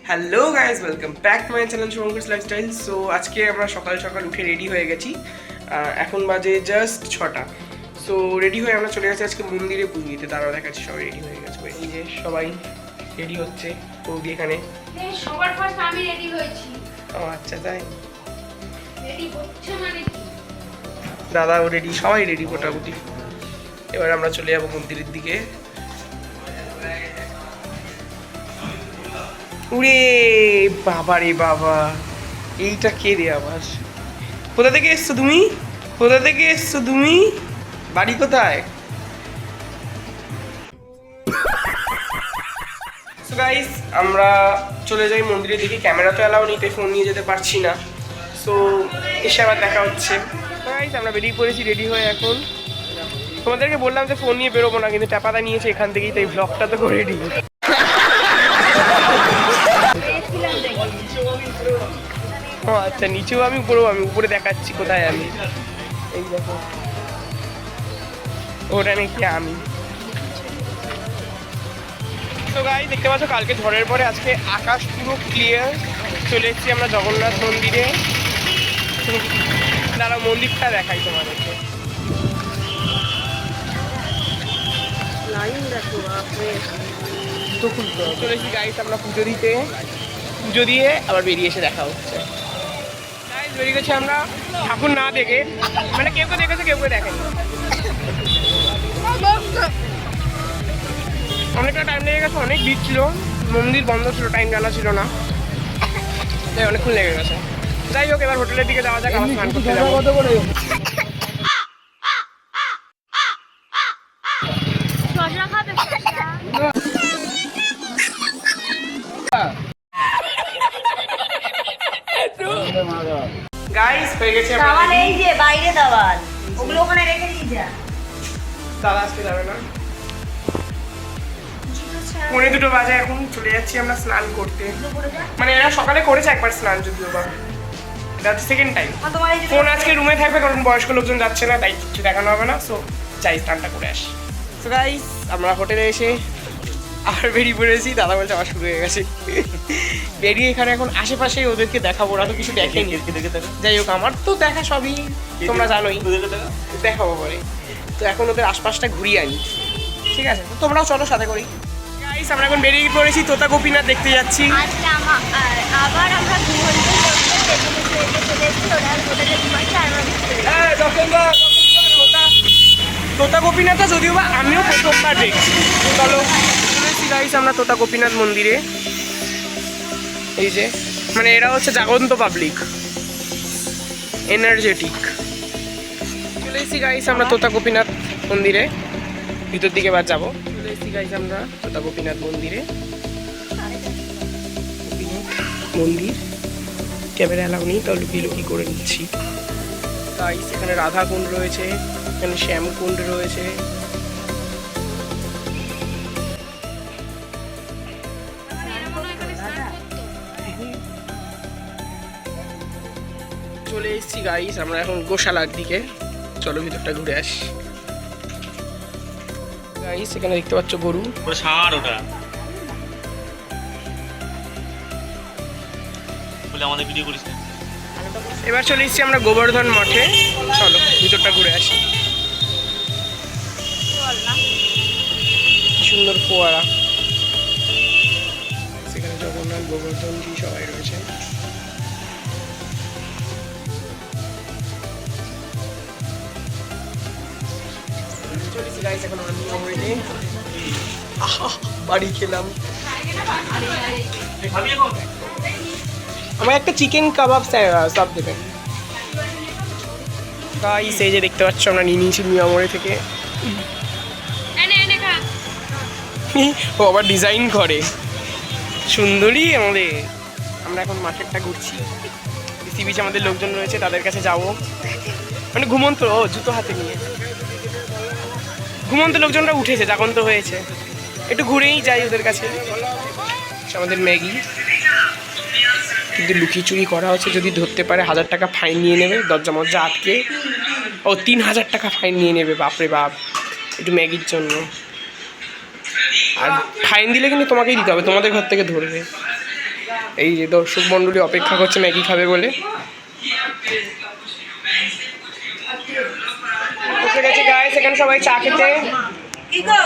Hello guys, welcome back to my channel Shubhankar's lifestyle. So আজকে আমরা সকাল সকাল উঠে রেডি হয়ে গেছি। এখন বাজে জাস্ট 6টা। সো রেডি হয়ে আমরা চলে গেছি আজকে মন্দিরে পুজো দিতে। তারাও দেখাচ্ছি সবাই রেডি হয়ে গেছে। এই যে সবাই রেডি হচ্ছে বৌদি এখানে। সবার ফার্স্ট আমি রেডি হয়েছি। ও আচ্ছা, তাই? রেডি হচ্ছে মানে কি? দাদাও রেডি, সবাই রেডি মোটামুটি। এবার আমরা চলে যাবো মন্দিরের দিকে। উরে বাবা রে বাবা, এইটা কে রে আবার? কোথা থেকে এসছো তুমি? কোথা থেকে এসছো তুমি? বাড়ি কোথায়? সো গাইস, আমরা চলে যাই মন্দিরের দিকে। ক্যামেরা তো অ্যালাউ নেই, তাই ফোন নিয়ে যেতে পারছি না। সো এসে আবার দেখা হচ্ছে। গাইস, আমরা বেরিয়ে পড়েছি রেডি হয়ে। এখন তোমাদেরকে বললাম যে ফোন নিয়ে বেরোবো না, কিন্তু টাপাদা নিয়েছে এখান থেকেই, তাই ব্লগটা তো করে দিই। ও আচ্ছা, নিচেও আমি, উপরেও আমি। উপরে দেখাচ্ছি কোথায় আমি। এই দেখো, ওটা নাকি আমি। তো গাইস, দেখতে পাচ্ছ কালকে ঝড়ের পরে আজকে আকাশ পুরো ক্লিয়ার। চলে এসেছি আমরা জগন্নাথ মন্দিরে। দাঁড়া, মন্দিরটা দেখাই তোমাদেরকে। চলে এসেছি গাইস আমরা পুজো দিতে। পুজো দিয়ে আবার বেরিয়ে এসে দেখা হচ্ছে। গাইস, বেরিয়ে গেছি আমরা ঠাকুর না দেখে। মানে কেউ কেউ দেখেছে, কেউ কেউ দেখেনি। অনেকটা টাইম লেগে গেছে, অনেক ভিড় ছিল, মন্দির বন্ধ ছিল, টাইম জানা ছিল না, তাই অনেকক্ষণ লেগে গেছে। যাই হোক, এবার হোটেলের দিকে যাওয়া যাক। আবার স্নান করতে যাবো। গাইস, হয়ে গেছে দাওয়াল এই যে বাইরে দাওয়াল, ওগুলো ওখানে রেখে দিয়ে যা। দাদা আজকে যাবে না। 1:45 বাজে, এখন চলে যাচ্ছি আমরা স্নান করতে। মানে এরা সকালে করেছে একবার স্নান, যদিও বা দ্যাটস সেকেন্ড টাইম। ফোন আজকে রুমে থাকবে, কারণ বয়স্ক লোকজন যাচ্ছে না, তাই কিছু দেখানো হবে না। সো যাই, স্নানটা করে আসি। সো গাইস, আমরা হোটেলে এসে আর বেরিয়ে পড়েছি। দাদা বলছে আমার শুরু হয়ে গেছে। বেরিয়ে এখানে এখন আশেপাশে ওদেরকে দেখাবো, ওরা তো কিছু দেখেনি। যাই হোক, আমার তো দেখা সবই তোমরা জানোই, দেখাবো পরে। তো এখন ওদের আশপাশটা ঘুরিয়ে আনি, ঠিক আছে? তো তোমরাও চলো সাথে করি। গাইস, আমরা এখন বেরিয়ে পড়েছি, তোতা গোপীনাথ দেখতে যাচ্ছি। আবার আমরা তোতা গোপীনাথটা যদিও বা আমিও প্রথমবার দেখছি। চলো গাইস, আমরা তোতা গোপীনাথ মন্দিরে। এই যে, মানে এরা হচ্ছে জাগন্ত পাবলিক, এনার্জেটিক। চলে এসেছি গাইস আমরা তোতা গোপীনাথ মন্দিরে, ভিতর দিকে এবার যাবো। চলে এসেছি গাইস আমরা তোতা গোপীনাথ মন্দিরে। মন্দির ক্যামেরা অ্যালাউ নেই, তাও লুকিয়ে লুকিয়ে করে নিচ্ছি। গাইস, এখানে রাধা কুণ্ড রয়েছে, এখানে শ্যাম কুণ্ড রয়েছে। চলে এসেছি গাইস আমরা এখন গোশালার দিকে। চলো ভিতরটা ঘুরে আসি। গাইস, এখানে দেখতে পাচ্ছ গরু। ওটা আমাদের ভিডিও করিস। এবার চলে এসেছি আমরা গোবর্ধন মঠে। চলো ভিতরটা ঘুরে আসি। কি সুন্দর ফোয়ারা। সেখানে জগন্নাথ, গোবর্ধন জি সবাই রয়েছে। চলেছি গাইস এখন আমরা নিয়ে বাড়ি খেলাম। আমার একটা চিকেন কাবাব সব দেবেন গাইস। এই যে দেখতে পাচ্ছ আমরা নিয়ে নিয়েছি মিয়ামোড়ে থেকে। ও আবার ডিজাইন করে, সুন্দরী আমাদের। আমরা এখন মার্কেটটা ঘুরছি। সি বিচ আমাদের লোকজন রয়েছে, তাদের কাছে যাবো। মানে ঘুমন্ত, ও জুতো হাতে নিয়ে ঘুমন্ত লোকজনরা উঠেছে, জাগন্ত হয়েছে। একটু ঘুরেই যাই ওদের কাছে। আমাদের ম্যাগি কিন্তু লুকিয়ে চুরি করা হচ্ছে, যদি ধরতে পারে 1000 টাকা ফাইন নিয়ে নেবে, দরজা মজ্জা আটকে। ও 3000 টাকা ফাইন নিয়ে নেবে, বাপরে বাপ, একটু ম্যাগির জন্য। আর ফাইন দিলে কিন্তু তোমাকেই দিতে হবে, তোমাদের ঘর থেকে ধরবে। এই যে দর্শক মণ্ডলী অপেক্ষা করছে ম্যাগি খাবে বলে। বসে গেছে গাইস এখানে সবাই চা খেতে। কি গো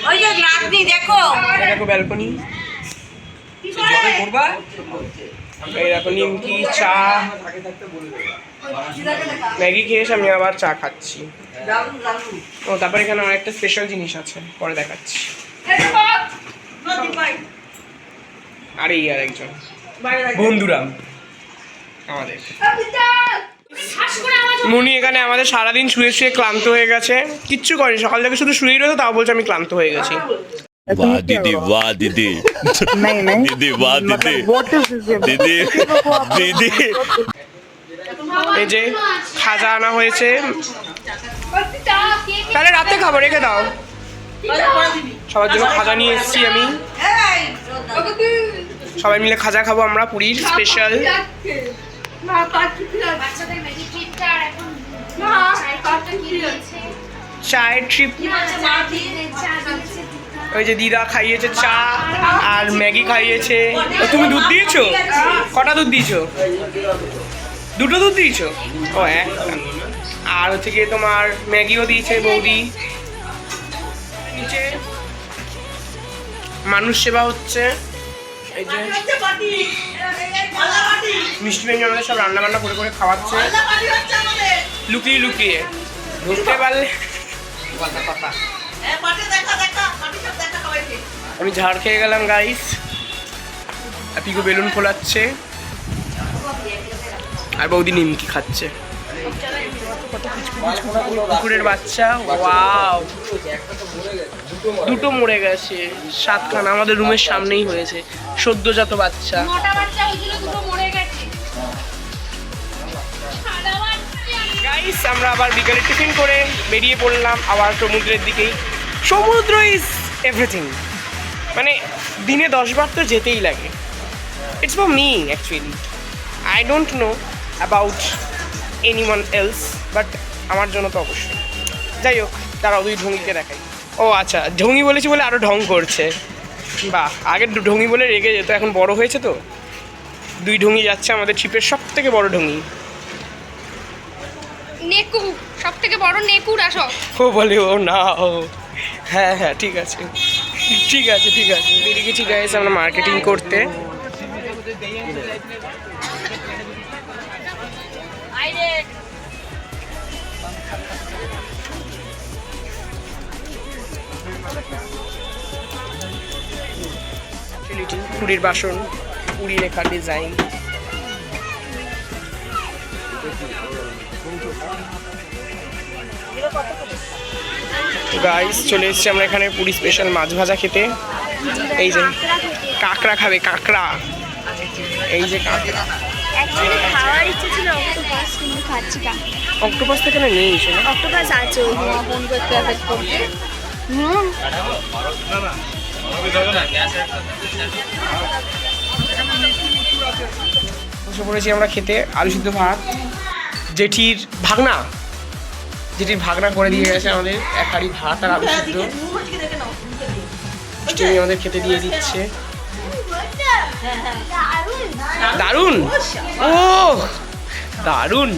ওই যে নাতনি দেখো দেখো ব্যালকনি, এই দেখো নিমকি, চা, ম্যাগি খেয়ে এসে আমি আবার চা খাচ্ছি। ও তারপর এখানে আমার একটা স্পেশাল জিনিস আছে, পরে দেখাচ্ছি। আরে আর একজন বন্ধুরাম আমাদের মুনি এখানে আমাদের সারাদিন শুয়ে শুয়ে ক্লান্ত হয়ে গেছে, কিচ্ছু করেনি, সকাল থেকে শুধু শুয়েই রয়েছে, তাও বলছে আমি ক্লান্ত হয়ে গেছি। वाह दीदी वाह दीदी दीदी वाह दीदी दीदी दीदी এই যে খাজা আনা হয়েছে, তাহলে রাতে খাবো, রেখে দাও। সবার জন্য খাজা নিয়ে এসেছি আমি, সবাই মিলে খাজা খাবো আমরা, পুরীর স্পেশাল। বাচ্চাদের ম্যাগি ট্রিপটা আর এখন চায়ের কি দিয়েছে? চায়ের ট্রিপ, ওই যে দিদা খাইয়েছে চা আর ম্যাগি খাইয়েছে। ও, তুমি দুধ দিয়েছো? কটা দুধ দিয়েছো? দুটো দুধ দিয়েছো? ও একটা। আর হচ্ছে গিয়ে তোমার ম্যাগিও দিয়েছে বৌদি। নিচে মানুষ সেবা হচ্ছে, এই যে মিষ্টি ভেঙে আমাদের সব রান্না বান্না করে করে খাওয়াচ্ছে লুকিয়ে লুকিয়ে, ধরতে পারলে। আমি ঝাড় খেয়ে গেলাম গাইস, আর পিকু বেলুন ফোলাচ্ছে আর বৌদি নিমকি খাচ্ছে। কুকুরের বাচ্চা, ওয়াও, দুটো মরে গেছে, 7খানা আমাদের রুমের সামনেই হয়েছে, সদ্যজাত বাচ্চা। মোটা বাচ্চা হয়েছিল, দুটো মরে গেছে। সাদা বাচ্চা। গাইস আমরা আবার বিকালে টিফিন করে বেরিয়ে পড়লাম আবার সমুদ্রের দিকেই। সমুদ্র ইজ এভরিথিং, মানে দিনে 10 বার তো যেতেই লাগে। It's for me actually, I don't know about anyone else, but আমার জন্য তো অবশ্যই। যাই হোক, তারাও দুই ঢঙ্গিকে দেখাই। ও আচ্ছা, ঢঙ্গি বলেছি বলে আরও ঢং করছে। বাহ, আগে ঢঙ্গি বলে রেগে যেত, এখন বড় হয়েছে তো। দুই ঢঙ্গি যাচ্ছে আমাদের ট্রিপের সব থেকে বড় ঢঙ্গি। নেকু, সব থেকে বড় নেকুর আসো। ও বলে ও না, ও হ্যাঁ হ্যাঁ ঠিক আছে ঠিক আছে ঠিক আছে। বেরিয়ে গেছি গাইস আমরা মার্কেটিং করতে। পুরীর বাসন, পুরী লেখা ডিজাইন। গাইস চলে এসেছি আমরা এখানে পুরী স্পেশাল মাছ ভাজা খেতে। এই যে কাঁকড়া খাবে, কাঁকড়া, এই যে কাঁকড়া। অ্যাকচুয়ালি খাওয়ার ইচ্ছে ছিল অক্টোপাস, কিন্তু খাচ্ছি না। অক্টোপাস থেকে না নিয়ে এসো না, অক্টোপাস আছে ওই ফোন করতে এফেক্ট করতে। বসে পড়েছি আমরা খেতে, আলু সিদ্ধ ভাত, জেঠির ভাগনা, জেঠির ভাগনা করে দিয়ে গেছে আমাদের এক হাঁড়ি ভাত আর আলু সিদ্ধ। মিষ্টি আমাদের খেতে দিয়ে দিচ্ছে। দারুণ, ও দারুণ।